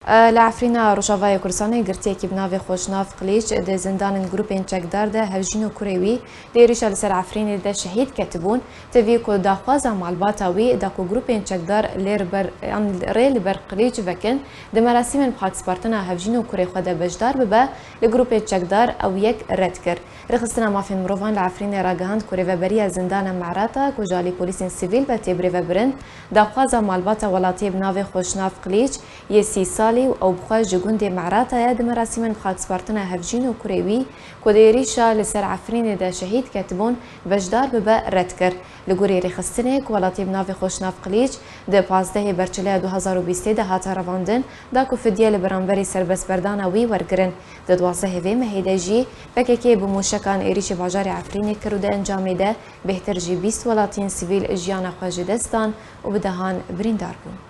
لعفرین روشاوای کردستان گرتیکی بناوی خوشناف قلیچ ده زندان گروپین چکدار ده هفجین و کوریوی دیریش لسر عفرین ده شهید کتبون توی کو داخواز معلوماتاوی ده کو گروپین چکدار ریل بر قلیچ وکن ده مراسم بخاک سپارتنا هفجین و کوری خود بشدار ببه لگروپین چکدار او یک رد کر رخصتنا مافین مروفان لعفرین راگهاند کوری و بری زندان معراتا کجالی پولیسین سیویل و تبری و برند داخواز معلومات ولاتی بناوی خوشناف قلیچ یه 30 سالی او بخواج جگوند معراتا د مراسم بخاک سپارتنا هفجین و کوریوی کودیریشا لسر عفرین ده شهید کتبون بشدار ببه رد کر لگوری رخصتنه که ولاتی بناوی خوشناف قلیچ ده 15 برچله 2020 ده هاتا رواندن دا که فدیه لبرانبری سربس بردانوی ورگرن ده 12 وی مهیده جی بکه بموشکان ایریش باجار عفرین کرو ده انجام ده بهتر جی 20 ولاتین سیویل جیان خواج دستان و بدهان بریندار بون.